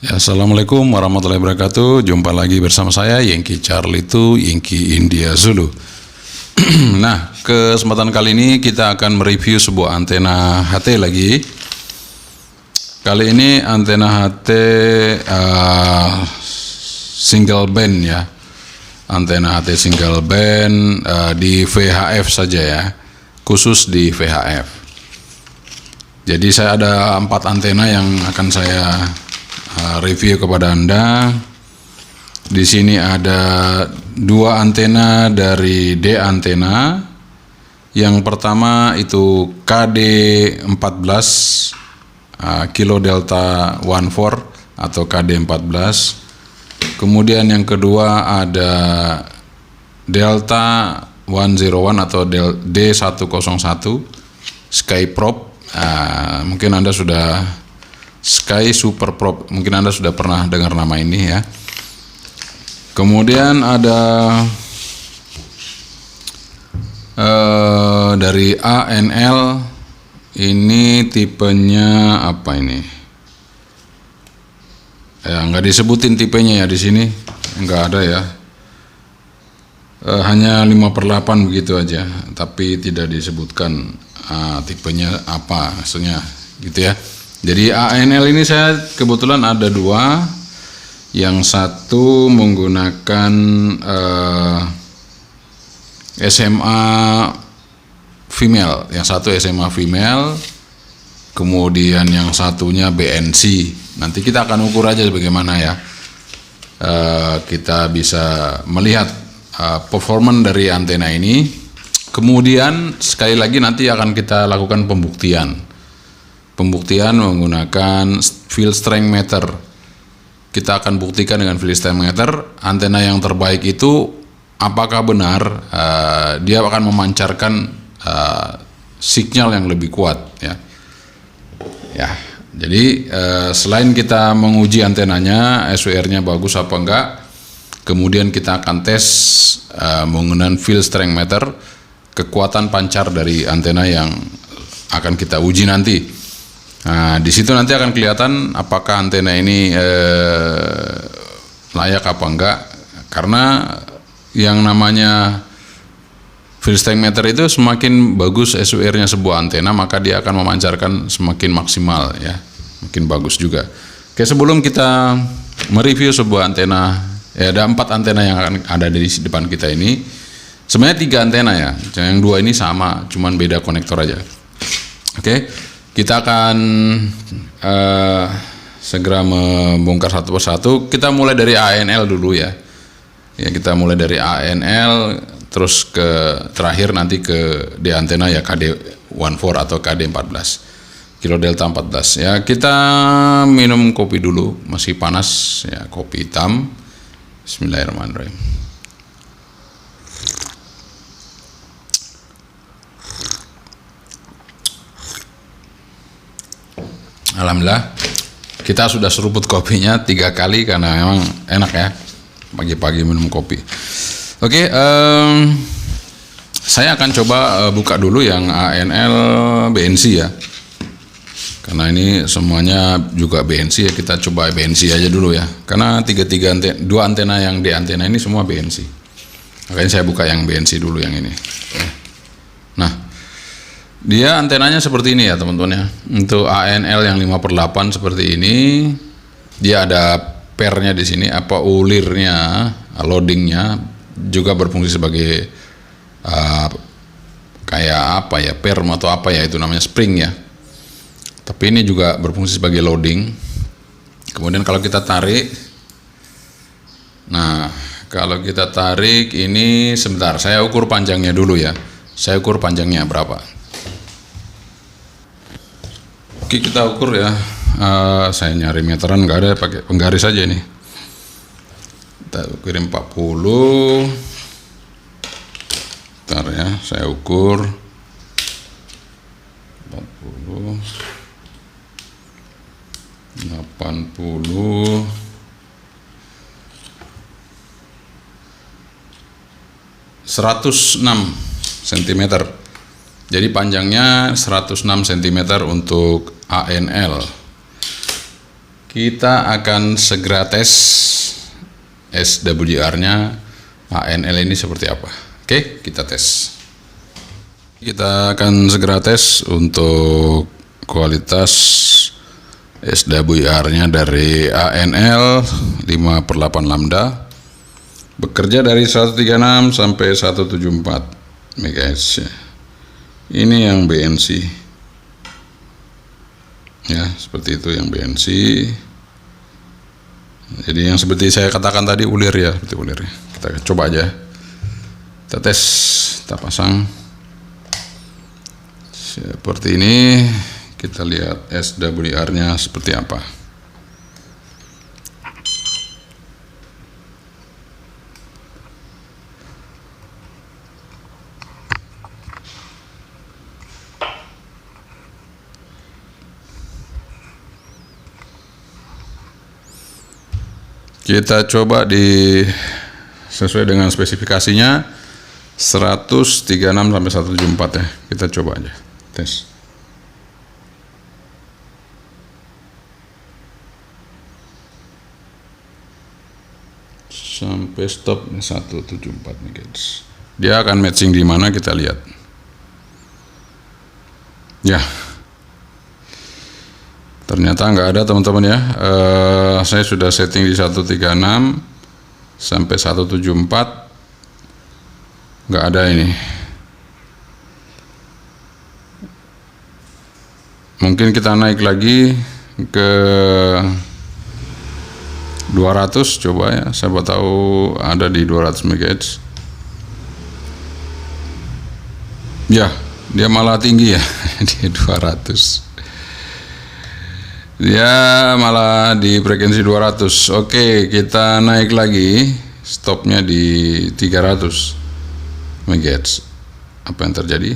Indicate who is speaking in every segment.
Speaker 1: Ya, Assalamualaikum warahmatullahi wabarakatuh. Jumpa lagi bersama saya Yankee Charlie 2 Yankee India Zulu. Nah, kesempatan kali ini kita akan mereview sebuah antena HT lagi. Kali ini antena HT single band ya. Antena HT single band di VHF saja ya. Khusus di VHF. Jadi saya ada 4 antena yang akan saya review kepada Anda. Di sini ada 2 antena dari D antena. Yang pertama itu KD14 Kilo Delta 14 atau KD14. Kemudian yang kedua ada Delta 101 atau D101 Skyprop. Mungkin Anda sudah Sky Super Prop, mungkin Anda sudah pernah dengar nama ini ya. Kemudian ada dari ANL, ini tipenya apa ini? Ya, nggak disebutin tipenya ya di sini, nggak ada ya. Hanya 5/8 begitu aja, tapi tidak disebutkan tipenya apa, maksudnya gitu ya. Jadi ANL ini saya kebetulan ada 2, yang satu menggunakan SMA female, yang satu SMA female, kemudian yang satunya BNC. Nanti kita akan ukur aja bagaimana ya, kita bisa melihat performan dari antena ini. Kemudian sekali lagi nanti akan kita lakukan pembuktian menggunakan field strength meter. Kita akan buktikan dengan field strength meter antena yang terbaik itu apakah benar dia akan memancarkan sinyal yang lebih kuat ya. Ya, jadi selain kita menguji antenanya SWR-nya bagus apa enggak, kemudian kita akan tes menggunakan field strength meter kekuatan pancar dari antena yang akan kita uji nanti. Nah, di situ nanti akan kelihatan apakah antena ini layak apa enggak. Karena yang namanya field strength meter itu semakin bagus SWR-nya sebuah antena, maka dia akan memancarkan semakin maksimal ya, makin bagus juga. Oke, sebelum kita mereview sebuah antena, ya ada 4 antena yang akan ada di depan kita ini. Sebenarnya 3 antena ya, yang 2 ini sama, cuman beda konektor aja. Oke. Kita akan segera membongkar satu persatu. Kita mulai dari ANL dulu ya. Ya, kita mulai dari ANL terus ke terakhir nanti ke D antena ya, KD14 atau KD14. Kilo Delta 14. Ya, kita minum kopi dulu, masih panas ya, kopi hitam. Bismillahirrahmanirrahim. Alhamdulillah kita sudah seruput kopinya 3 kali karena memang enak ya pagi-pagi minum kopi. Oke, saya akan coba buka dulu yang ANL BNC ya, karena ini semuanya juga BNC ya. Kita coba BNC aja dulu ya, karena 2 antena yang di antena ini semua BNC. Makanya saya buka yang BNC dulu, yang ini. Nah, dia antenanya seperti ini ya teman-teman ya. Untuk ANL yang 5/8 seperti ini, dia ada pairnya di sini, apa ulirnya, loadingnya juga berfungsi sebagai kayak apa ya, pair atau apa ya itu namanya, spring ya. Tapi ini juga berfungsi sebagai loading. Kemudian kalau kita tarik, nah kalau kita tarik ini, sebentar saya ukur panjangnya dulu ya. Saya ukur panjangnya berapa. Oke, kita ukur ya. Saya nyari meteran nggak ada, pakai penggaris saja nih. Kita kirim 40. Bentar ya, saya ukur 40, 80, 106 cm. Jadi panjangnya 106 cm untuk ANL. Kita akan segera tes SWR-nya ANL ini seperti apa. Oke, kita tes. Kita akan segera tes untuk kualitas SWR-nya dari ANL 5/8 lambda. Bekerja dari 136 sampai 174 MHz. Ini yang BNC. Ya, seperti itu yang BNC. Jadi yang seperti saya katakan tadi ulir ya, seperti ulir ya. Kita coba aja. Kita tes, kita pasang. Seperti ini, kita lihat SWR-nya seperti apa. Kita coba sesuai dengan spesifikasinya 136 sampai 174 ya. Kita coba aja tes. Sampai stop 174 MHz. Dia akan matching di mana kita lihat. Ya. Ternyata nggak ada teman-teman ya. Saya sudah setting di 136 sampai 174, nggak ada ini. Mungkin kita naik lagi ke 200, coba ya, siapa tahu ada di 200 MHz. Ya, dia malah tinggi ya di 200. Dia malah di frekuensi 200. Oke, kita naik lagi, stopnya di 300 MHz. Apa yang terjadi?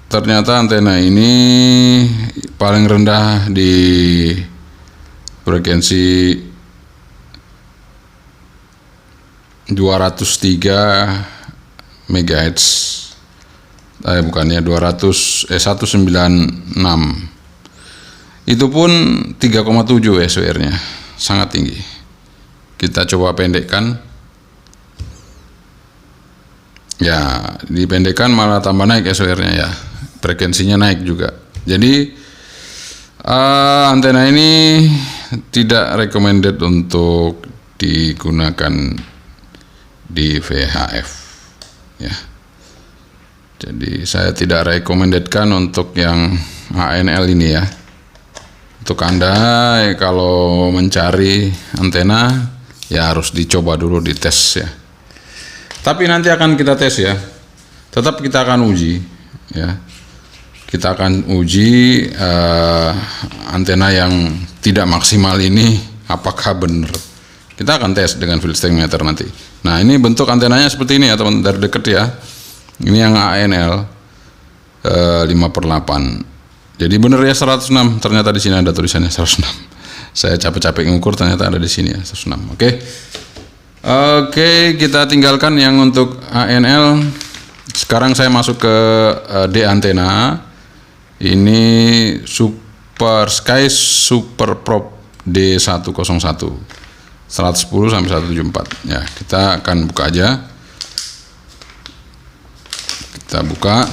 Speaker 1: Ternyata antena ini paling rendah di frekuensi 203 MHz. Bukannya 196. Itu pun 3,7 SWR-nya, sangat tinggi. Kita coba pendekkan. Ya, dipendekkan malah tambah naik SWR-nya ya. Frekuensinya naik juga. Jadi antena ini tidak recommended untuk digunakan di VHF ya. Jadi saya tidak recommendedkan untuk yang ANL ini ya. Untuk Anda kalau mencari antena ya harus dicoba dulu, dites ya. Tapi nanti akan kita tes ya. Tetap kita akan uji ya. Kita akan uji antena yang tidak maksimal ini apakah benar. Kita akan tes dengan field strength meter nanti. Nah, ini bentuk antenanya seperti ini ya teman, dari dekat ya. Ini yang ANL 5/8. Jadi benar ya 106. Ternyata di sini ada tulisannya 106. Saya capek-capek ngukur, ternyata ada di sini ya 106. Oke, kita tinggalkan yang untuk ANL. Sekarang saya masuk ke D antena. Ini Super Sky Super Prop D101 110 sampai 174. Ya, kita akan buka aja. Kita buka.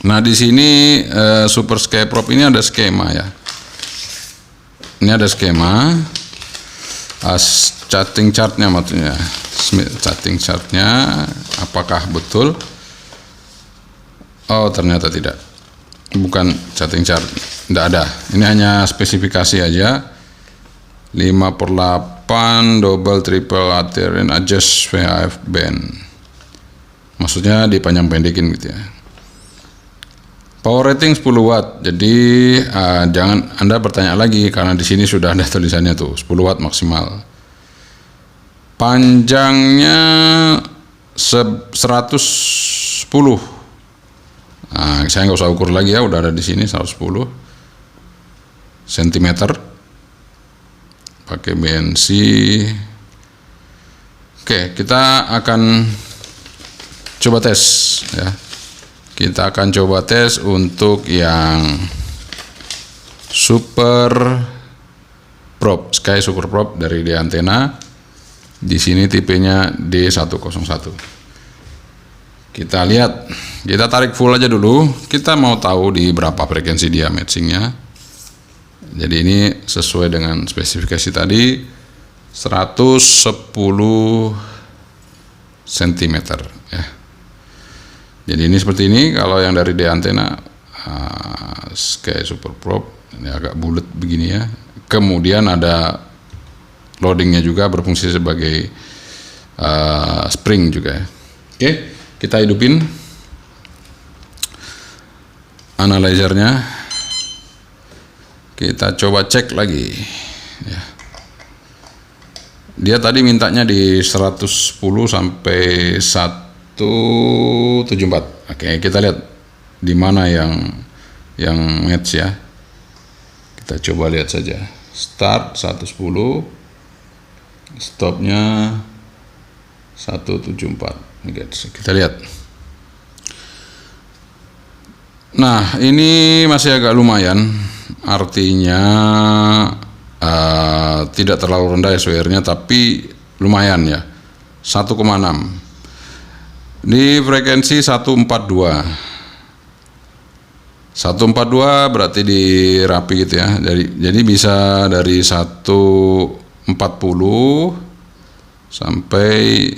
Speaker 1: Nah, di sini Super Sky Prop ini ada skema ya. Ini ada skema chatting chartnya, maksudnya chatting chartnya apakah betul? Oh, ternyata tidak. Bukan chatting chart, tidak ada. Ini hanya spesifikasi aja. 5/8 double triple arterial adjust VHF band. Maksudnya dipanjang pendekin gitu ya. Power rating 10 watt. Jadi jangan Anda bertanya lagi karena di sini sudah ada tulisannya tuh 10 watt maksimal. Panjangnya 110. Nah, saya nggak usah ukur lagi ya, udah ada di sini 110 cm. Pakai BNC. Oke, kita akan coba tes ya. Kita akan coba tes untuk yang Super Probe, Sky Super Probe dari D antena. Di sini tipenya D101. Kita lihat, kita tarik full aja dulu. Kita mau tahu di berapa frekuensi dia matchingnya. Jadi ini sesuai dengan spesifikasi tadi, 110 cm ya. Jadi ini seperti ini kalau yang dari D antena Sky Super Probe, ini agak bulat begini ya. Kemudian ada loadingnya juga, berfungsi sebagai spring juga ya. Oke, kita hidupin analyzernya. Kita coba cek lagi ya. Dia tadi mintanya di 110 sampai 174. Oke, kita lihat di mana yang match ya. Kita coba lihat saja. Start 110, stopnya 174. Kita lihat. Nah, ini masih agak lumayan, artinya tidak terlalu rendah SWR-nya, tapi lumayan ya, 1,6. Di frekuensi 142. 142 berarti dirapi gitu ya. Jadi bisa dari 140 sampai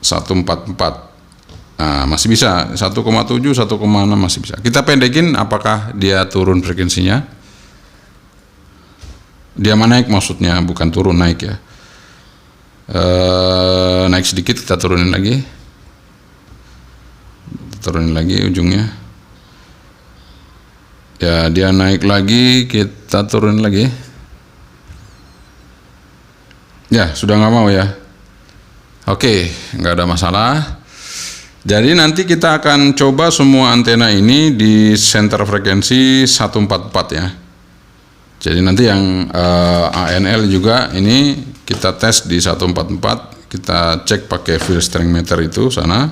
Speaker 1: 144. Nah, masih bisa 1,7, 1,6 masih bisa. Kita pendekin, apakah dia turun frekuensinya? Dia naik maksudnya, bukan turun, naik ya. Naik sedikit, kita turunin lagi. Turunin lagi ujungnya. Ya, dia naik lagi, kita turunin lagi. Ya, sudah nggak mau ya. Oke, nggak ada masalah. Jadi nanti kita akan coba semua antena ini di center frekuensi 144 ya. Jadi nanti yang ANL juga ini kita tes di 144, kita cek pakai field strength meter itu sana,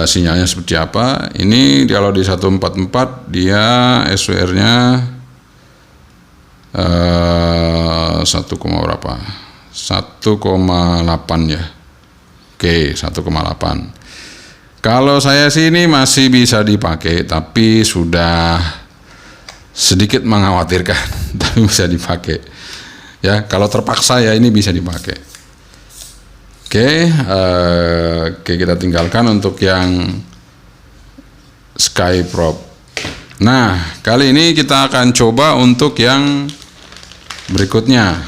Speaker 1: sinyalnya seperti apa. Ini kalau di 144 dia SWR-nya 1, berapa? 1,8 ya. Oke, 1,8. Kalau saya sih ini masih bisa dipakai, tapi sudah sedikit mengkhawatirkan, tapi bisa dipakai. Ya, kalau terpaksa ya ini bisa dipakai. Oke, kita tinggalkan untuk yang Sky Probe. Nah, kali ini kita akan coba untuk yang berikutnya.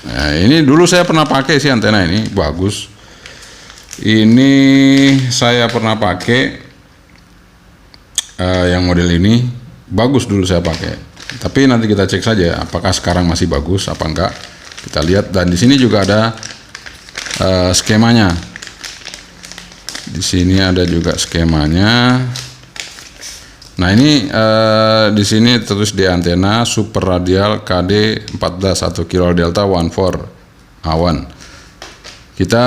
Speaker 1: Nah, ini dulu saya pernah pakai sih antena ini, bagus. Ini saya pernah pakai yang model ini, bagus dulu saya pakai. Tapi nanti kita cek saja apakah sekarang masih bagus apa enggak. Kita lihat, dan di sini juga ada skemanya. Di sini ada juga skemanya. Nah, ini di sini terus di antena super radial KD 14 1 kilo delta 14 A1. Kita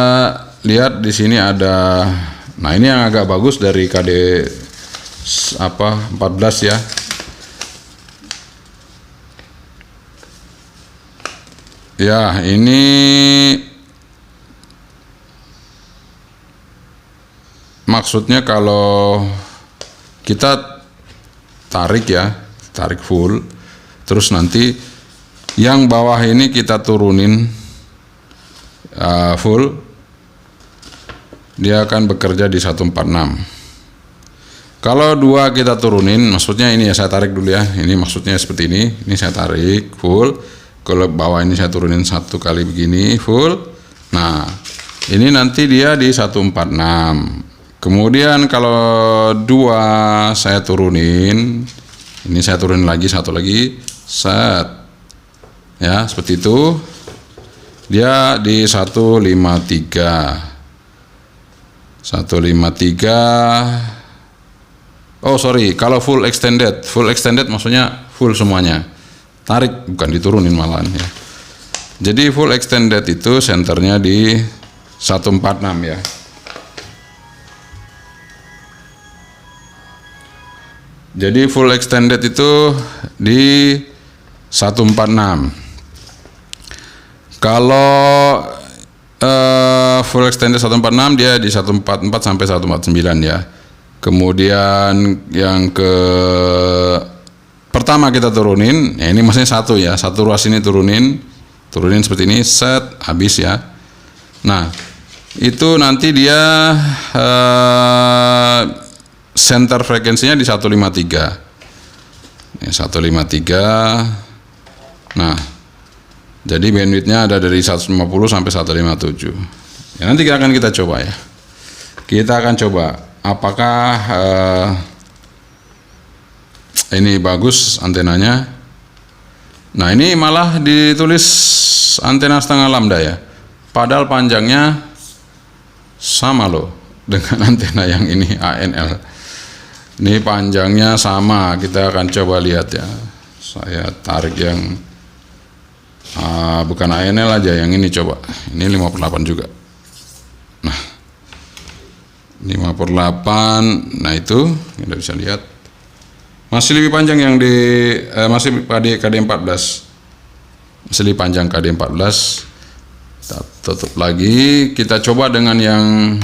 Speaker 1: lihat di sini ada, nah ini yang agak bagus dari KD 14 ya. Ya, ini maksudnya kalau kita tarik ya, tarik full, terus nanti yang bawah ini kita turunin full, dia akan bekerja di 146. Kalau dua kita turunin, maksudnya ini ya, saya tarik dulu ya, ini maksudnya seperti ini saya tarik full, kalau bawah ini saya turunin satu kali begini full. Nah, ini nanti dia di 146. Kemudian kalau dua saya turunin, ini saya turunin lagi satu lagi, set ya, seperti itu, dia di 153. 153. Oh sorry, kalau full extended maksudnya full semuanya, tarik bukan diturunin malahan ya. Jadi full extended itu senternya di 146 ya. Jadi full extended itu di 146. Kalau full extended 146 dia di 144 sampai 149 ya. Kemudian yang pertama kita turunin, ya ini maksudnya satu ya, satu ruas ini turunin seperti ini, set, habis ya. Nah, itu nanti dia center frekuensinya di 153. Ini 153. Nah, jadi bandwidthnya ada dari 150 sampai 157. Ya, nanti akan kita coba ya. Kita akan coba apakah ini bagus antenanya. Nah, ini malah ditulis antena setengah lambda ya. Padahal panjangnya sama loh dengan antena yang ini ANL. Ini panjangnya sama. Kita akan coba lihat ya. Saya tarik yang bukan ANL aja, yang ini coba. Ini 5/8 juga. Nah, 5/8. Nah, itu kita bisa lihat masih lebih panjang yang di masih KD14. Masih lebih panjang KD14. Kita tutup lagi. Kita coba dengan yang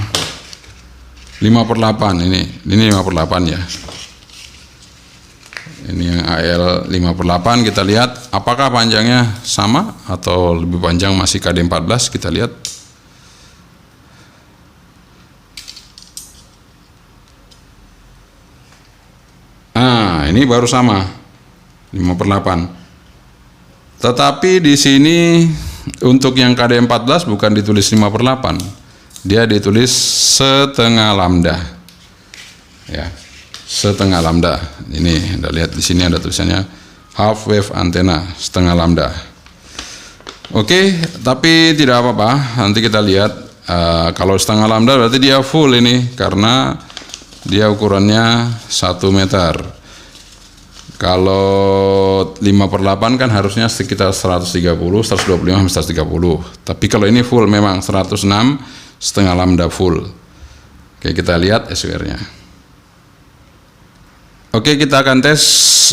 Speaker 1: 5/8 ini 5/8 ya. Ini yang AL 5/8, kita lihat apakah panjangnya sama atau lebih panjang, masih KD14, kita lihat. Nah, ini baru sama 5/8. Tetapi di sini untuk yang KD14 bukan ditulis 5/8. Dia ditulis setengah lambda. Ya. Setengah lambda. Ini Anda lihat di sini ada tulisannya half wave antena setengah lambda. Oke, tapi tidak apa-apa. Nanti kita lihat kalau setengah lambda berarti dia full ini karena dia ukurannya 1 meter. Kalau 5/8 kan harusnya sekitar 130, 125 sampai 130. Tapi kalau ini full memang 106 setengah lambda full. Oke, kita lihat SWR-nya. Oke, kita akan tes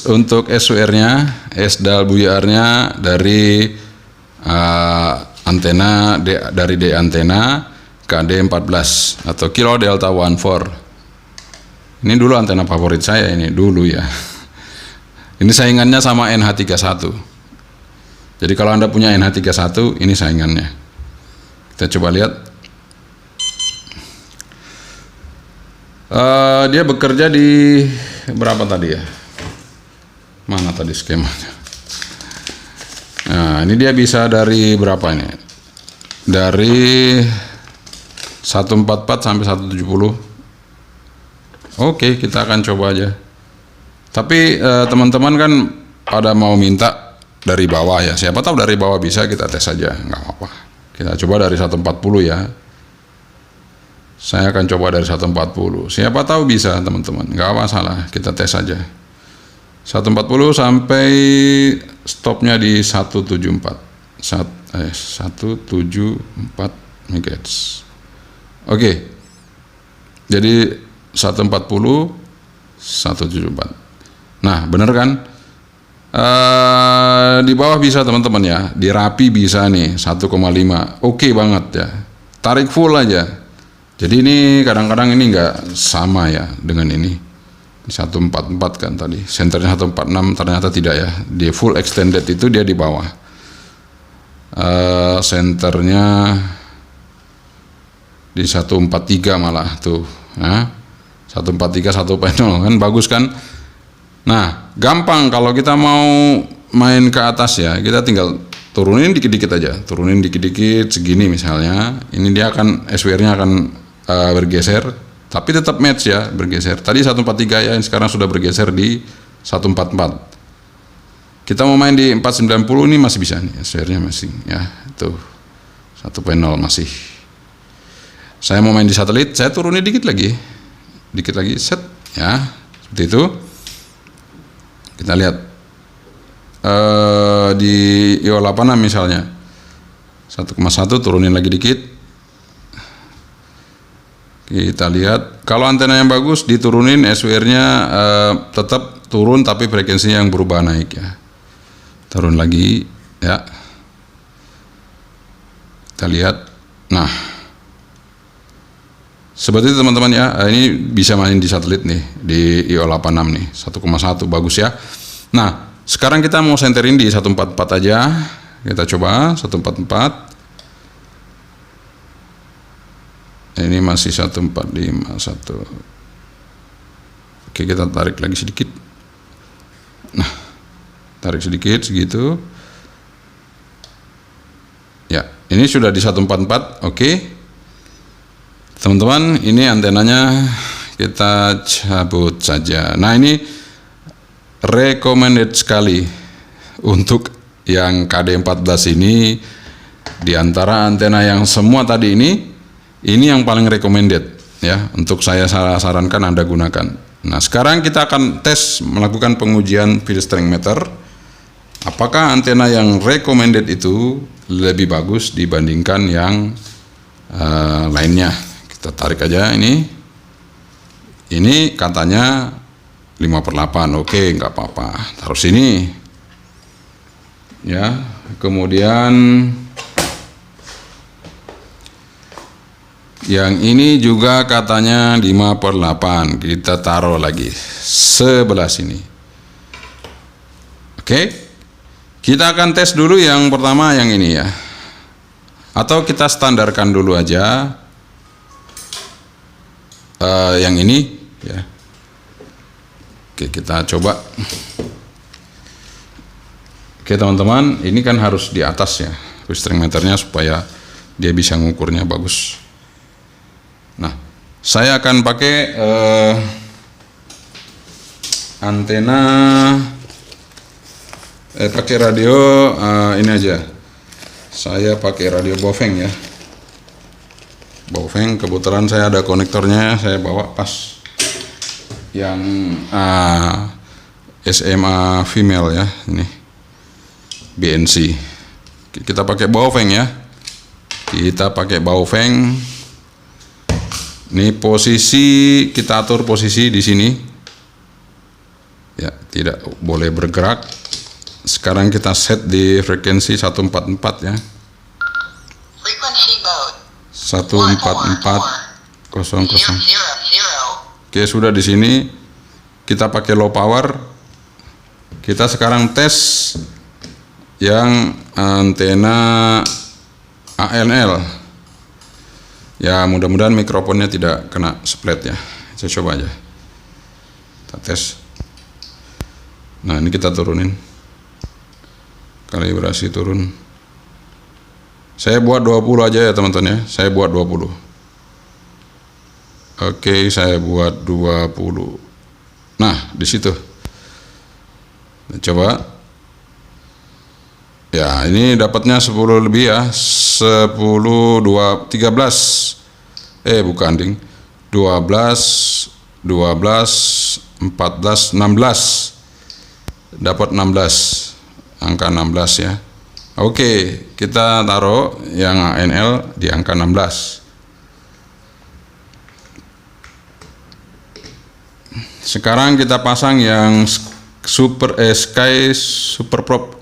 Speaker 1: untuk SWR-nya, SWR-nya dari antena dari D antena KD14 atau kilo delta 14. Ini dulu antena favorit saya ini dulu ya. Ini saingannya sama NH31. Jadi kalau Anda punya NH31, ini saingannya. Kita coba lihat. Dia bekerja di berapa tadi ya? Mana tadi skemanya? Nah, ini dia bisa dari berapa ini? Dari 144 sampai 170. Oke, kita akan coba aja. Tapi teman-teman kan pada mau minta dari bawah ya. Siapa tahu dari bawah bisa, kita tes saja, nggak apa-apa. Kita coba dari 140 ya. Saya akan coba dari 140. Siapa tahu bisa teman-teman, nggak masalah, kita tes saja. 140 sampai stopnya di 174. 174 MHz. Oke. Jadi 140 174. Nah, bener kan? Di bawah bisa teman-teman ya, di Rapi bisa nih 1,5. Oke banget ya. Tarik full aja. Jadi ini kadang-kadang ini enggak sama ya dengan ini. 144 kan tadi. Senternya 146, ternyata tidak ya. Di full extended itu dia di bawah. Senternya di 143 malah tuh. Nah, 143 1.0 kan bagus kan? Nah, gampang kalau kita mau main ke atas ya, kita tinggal turunin dikit-dikit aja, turunin dikit-dikit segini misalnya. Ini dia akan SWR-nya akan bergeser, tapi tetap match ya, bergeser. Tadi 143 ya, sekarang sudah bergeser di 144. Kita mau main di 490 ini masih bisa nih, SWR-nya masih ya, tuh 1.0 masih. Saya mau main di satelit, saya turunin dikit lagi, set ya, seperti itu. Kita lihat di IO8 misalnya 1,1 turunin lagi dikit. Kita lihat, kalau antena yang bagus diturunin SWR-nya tetap turun tapi frekuensinya yang berubah naik ya. Turun lagi ya. Kita lihat. Nah, seperti itu teman-teman ya. Ini bisa main di satelit nih, di IO86 nih, 1,1 bagus ya. Nah, sekarang kita mau senterin di 144 aja. Kita coba 144. Ini masih 1451. Oke, kita tarik lagi sedikit. Nah, tarik sedikit segitu. Ya, ini sudah di 144. Oke. Teman-teman, ini antenanya kita cabut saja. Nah, ini recommended sekali untuk yang KD14 ini. Di antara antena yang semua tadi ini yang paling recommended ya, untuk saya sarankan Anda gunakan. Nah, sekarang kita akan tes melakukan pengujian field strength meter. Apakah antena yang recommended itu lebih bagus dibandingkan yang lainnya? Kita tarik aja ini. Ini katanya 5/8. Oke, nggak apa-apa. Taruh sini. Ya, kemudian yang ini juga katanya 5/8. Kita taruh lagi sebelah sini. Oke. Kita akan tes dulu yang pertama yang ini ya. Atau kita standarkan dulu aja yang ini ya. Oke, kita coba. Oke teman-teman, ini kan harus di atas ya field strength meternya supaya dia bisa ngukurnya bagus. Nah, saya akan pakai antena, pakai radio ini aja. Saya pakai radio Baofeng ya. Baofeng, kebetulan saya ada konektornya, saya bawa pas yang SMA female ya, ini BNC. Kita pakai Baofeng ya. Kita pakai Baofeng. Ini posisi, kita atur posisi di sini. Ya, tidak boleh bergerak. Sekarang kita set di frekuensi 144 ya.
Speaker 2: Frequency mode
Speaker 1: 144.00.
Speaker 2: 000.
Speaker 1: Oke, sudah di sini. Kita pakai low power. Kita sekarang tes yang antena ANL. Ya, mudah-mudahan mikrofonnya tidak kena split ya. Saya coba aja. Kita tes. Nah, ini kita turunin. Kalibrasi turun. Saya buat 20 aja ya teman-teman ya. Saya buat 20. Oke, saya buat 20. Nah, di situ. Kita coba. Ya, ini dapatnya 10 lebih ya. 10, 2, 13. Bukan ding. 12, 14, 16. Dapat 16. Angka 16 ya. Oke, kita taruh yang ANL di angka 16. Sekarang kita pasang yang Sky Super Prop.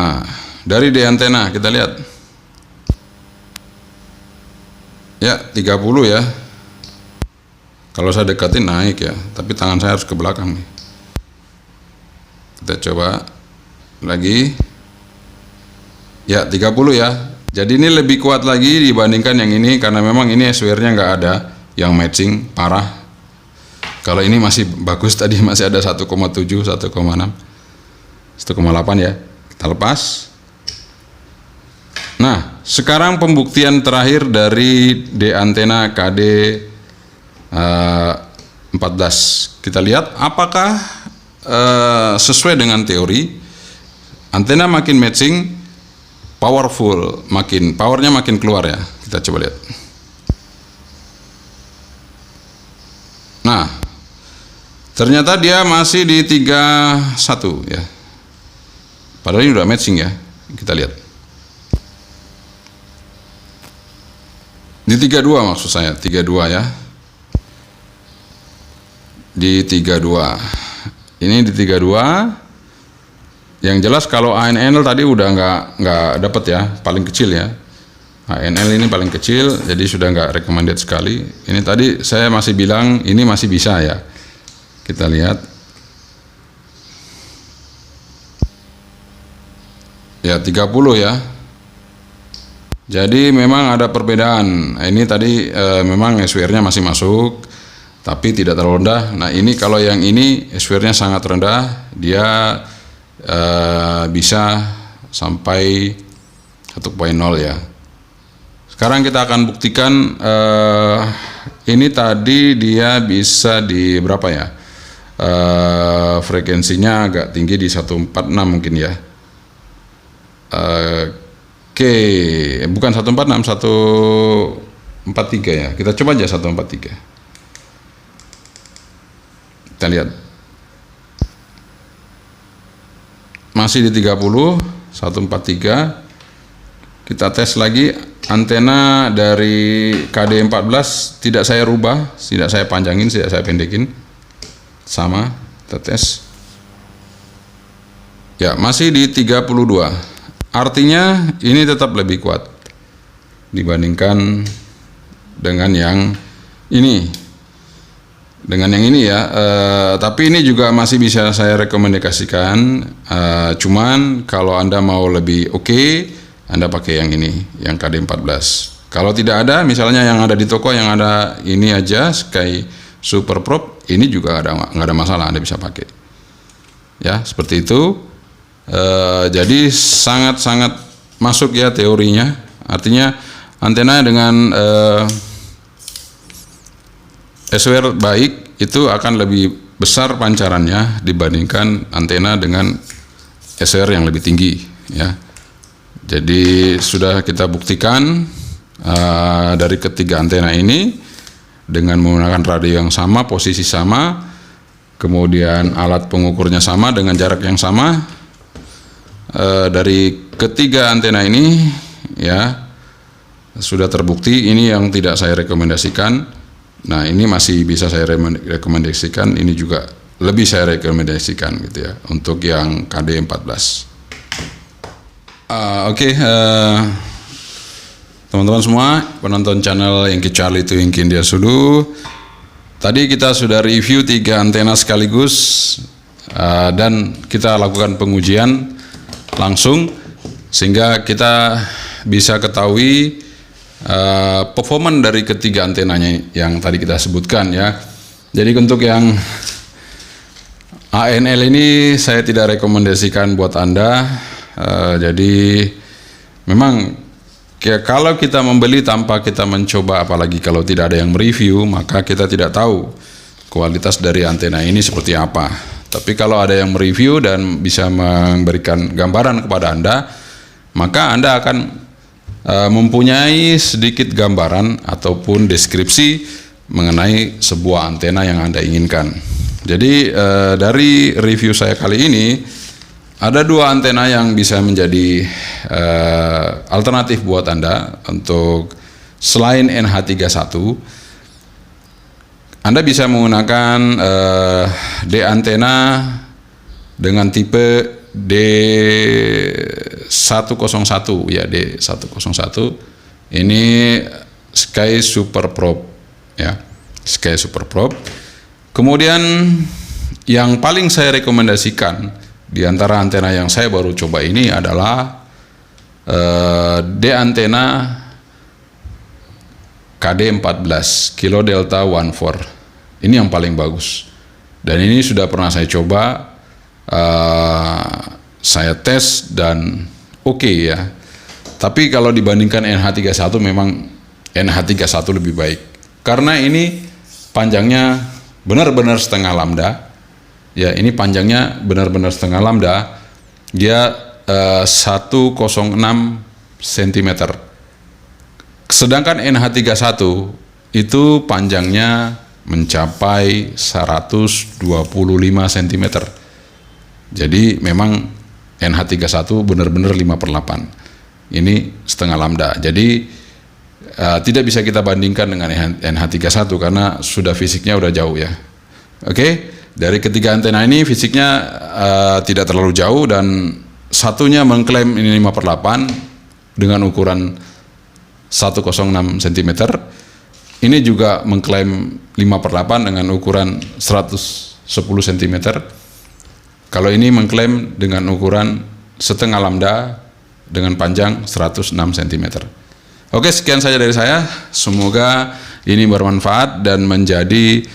Speaker 1: Nah, dari di antena kita lihat. Ya, 30 ya. Kalau saya dekatin naik ya, tapi tangan saya harus ke belakang nih. Kita coba lagi. Ya, 30 ya. Jadi ini lebih kuat lagi dibandingkan yang ini karena memang ini SWR-nya nggak ada yang matching parah. Kalau ini masih bagus, tadi masih ada 1,7, 1,6, 1,8 ya. Kita lepas. Nah, sekarang pembuktian terakhir dari D antena KD 14. Kita lihat apakah sesuai dengan teori. Antena makin matching, powerful, powernya makin keluar ya. Kita coba lihat. Nah, ternyata dia masih di 31 ya. Padahal ini udah matching ya. Kita lihat. Di 32 maksud saya, 32 ya. Di 32. Ini di 32. Yang jelas kalau ANL tadi udah nggak dapat ya, paling kecil ya. ANL ini paling kecil, jadi sudah nggak recommended sekali. Ini tadi saya masih bilang ini masih bisa ya. Kita lihat. Ya 30 ya. Jadi memang ada perbedaan. Ini tadi memang SWR-nya masih masuk, tapi tidak terlalu rendah. Nah ini kalau yang ini SWR-nya sangat rendah, dia bisa sampai 1.0 ya. Sekarang kita akan buktikan ini tadi dia bisa di berapa ya? Frekuensinya agak tinggi di 146 mungkin ya. Oke, bukan 146, 143 ya. Kita coba aja 143. Kita lihat. Masih di 30, 143. Kita tes lagi. Antena dari KD14 tidak saya rubah, tidak saya panjangin, tidak saya pendekin. Sama, kita tes. Ya, masih di 32. Artinya ini tetap lebih kuat dibandingkan dengan yang ini. Dengan yang ini ya, tapi ini juga masih bisa saya rekomendasikan. Cuman kalau Anda mau lebih oke, Anda pakai yang ini, yang KD14. Kalau tidak ada, misalnya yang ada di toko yang ada ini aja, Sky Super Prop, ini juga nggak ada masalah, Anda bisa pakai. Ya, seperti itu. Jadi sangat-sangat masuk ya teorinya. Artinya antena dengan SWR baik itu akan lebih besar pancarannya dibandingkan antena dengan SWR yang lebih tinggi ya. Jadi sudah kita buktikan dari ketiga antena ini dengan menggunakan radio yang sama, posisi sama, kemudian alat pengukurnya sama dengan jarak yang sama. Dari ketiga antena ini ya sudah terbukti. Ini yang tidak saya rekomendasikan. Nah ini masih bisa saya rekomendasikan. Ini juga lebih saya rekomendasikan gitu ya untuk yang KD14. Oke, teman-teman semua penonton channel Yankee Charlie to Yankee India Zulu, tadi kita sudah review 3 antena sekaligus dan kita lakukan pengujian langsung sehingga kita bisa ketahui performan dari ketiga antenanya yang tadi kita sebutkan ya. Jadi untuk yang ANL ini saya tidak rekomendasikan buat Anda. Jadi memang kalau kita membeli tanpa kita mencoba, apalagi kalau tidak ada yang mereview, maka kita tidak tahu kualitas dari antena ini seperti apa. Tapi kalau ada yang mereview dan bisa memberikan gambaran kepada Anda, maka Anda akan mempunyai sedikit gambaran ataupun deskripsi mengenai sebuah antena yang Anda inginkan. Jadi dari review saya kali ini, ada 2 antena yang bisa menjadi alternatif buat Anda untuk selain NH31. Anda bisa menggunakan D-antena dengan tipe D101 ya, D101. Ini Sky Super Prop ya, Sky Super Prop. Kemudian yang paling saya rekomendasikan di antara antena yang saya baru coba ini adalah D-antena KD14 Kilo Delta 14. Ini yang paling bagus. Dan ini sudah pernah saya coba, saya tes dan oke ya. Tapi kalau dibandingkan NH31 memang NH31 lebih baik. Karena ini panjangnya benar-benar setengah lambda. Ya, ini panjangnya benar-benar setengah lambda. Dia 106 cm. Sedangkan NH31 itu panjangnya mencapai 125 cm. Jadi memang NH31 benar-benar 5/8. Ini setengah lambda. Jadi tidak bisa kita bandingkan dengan NH31 karena sudah fisiknya udah jauh ya. Oke, dari ketiga antena ini fisiknya tidak terlalu jauh, dan satunya mengklaim ini 5/8 dengan ukuran 106 cm. Ini juga mengklaim 5/8 dengan ukuran 110 cm. Kalau ini mengklaim dengan ukuran setengah lambda dengan panjang 106 cm. Oke, sekian saja dari saya. Semoga ini bermanfaat dan menjadi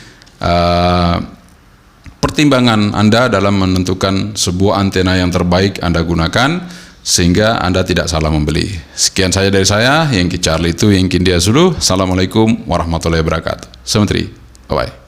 Speaker 1: pertimbangan Anda dalam menentukan sebuah antena yang terbaik Anda gunakan, sehingga Anda tidak salah membeli. Sekian saja dari saya, Yankee Charlie itu Yankee India Zulu. Assalamualaikum warahmatullahi wabarakatuh. Sementri, bye-bye.